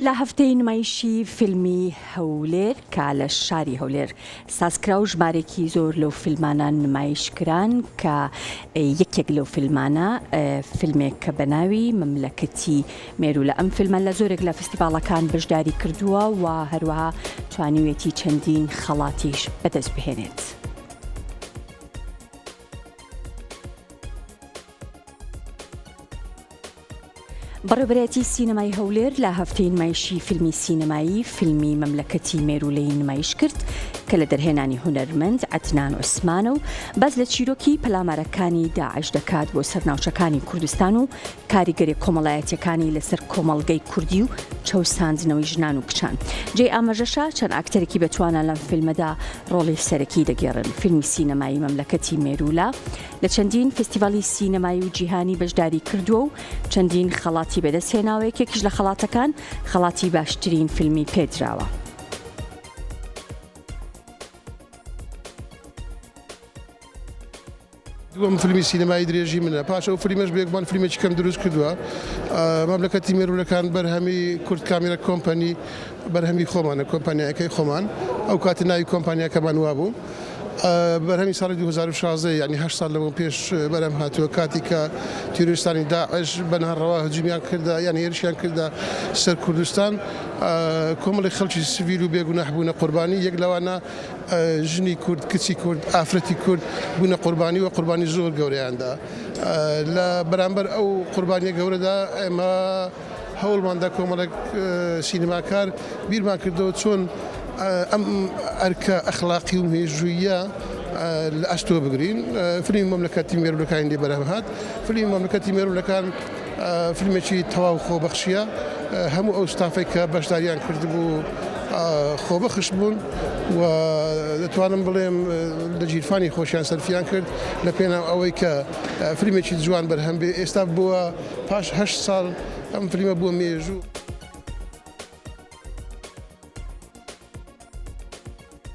لە هەفتەی نمایشی فیلمی هەولێر کە لە شاری هەولێر سازکرا و ژمارێکی زۆر لەو فیلمانە نمایشکران کە یەکێک لەو فیلمانە فیلمێک کە بەناوی مەملەکەتی مێرو لە ئەم فیلمە لە زۆرێک لە فستیڤاڵەکان بەشداری کردووە و هەروەها توانیوێتی چەندین خەڵاتیش بەدەست بهێنێت. بەڕێوەبەرێتی سینەمای هەولێر لە هەفتەی نمایشی فیلمی سینەمایی فیلمی مەملەکەتی مێرولەی نمایش کرد کە لە دەرهێنانی هونەرمەند عەدنان عوسمانە و باز لە چیرۆکی پەلامارەکانی داعش دەکات بۆ سەرناوچەکانی کوردستان و کاریگەری کۆمەڵایەتیەکانی لەسەر کۆمەڵگەی کوردی و چەوساندنەوەی ژنان و کچان. جێ ئاماژەشە چەند ئاکتەرێکی بەتوانە لەم فیلمەدا ڕۆڵی سەرەکی دەگێڕن. فیلمی سینەمایی مەملەکەتی مێرولە لە چەندین فستیڤاڵی سینەمایی و جیهانی بەشداری کردووە و چەندین خەڵاتی بەدەستهێناوە. یەکێکیش لە خەڵاتەکان خەڵاتی باشترین فیلمی پێدراوە. دووەم فیلمی سینەمایی درێژی منە. پاش ئەو فیلمەش بێگومان فیلمێکی کەم دروست کردووە. مەملەکەتی مێرولەکان بەرهەمی کورد کامێرە کۆمپەنی بەرهەمی خۆمانە، کۆمپانیاکەی خۆمان. ئەو کاتە ناوی کۆمپانیاکەمان وا بوو. بەرهەمی ساڵی 2016 یعنی 8 ساڵ لەمە پێش بەرهەم هاتووە، کاتی کە تیرۆریستانی داعش بەنهڕەوا هەجومیان کردا، یعنی هێرشیان کردا سەر کوردستان. کۆمەڵی خەڵکی سڤیل و بێگوناح بوونە قوربانی. یەک لەوانە ژنی کورد، کچی کورد، ئافرەتی کورد بوونە قوربانی و قوربانی زۆر گەورەیاندا. لە بەرامبەر ئەو قوربانیە گەورەدا ئێمە هەوڵماندا کۆمەڵێک سینەماکار بیرمان کردەوە چۆن ئەم ئەرکە ئەخلاقی و مێژوویە لە ئەستۆ بگرین. فیلمی مەملەکەتی مێرولەکانی لێ بەرهەم هات. فیلمی مەملەکەتی مێرولەکان فیلمێکی تەواو خۆبەخشیە. هەموو ئەو ستافێک کە بەشداریان کردبوو خۆبەخش بوون و دەتوانم بڵێم لە جیرفانی خۆشیان سەرفیان کرد لە پێناو ئەوەی کە فیلمێکی جوان بەرهەم بێ. ئێستا بووە پاش 8 ساڵ ئەم فیلمە بووە مێژوو.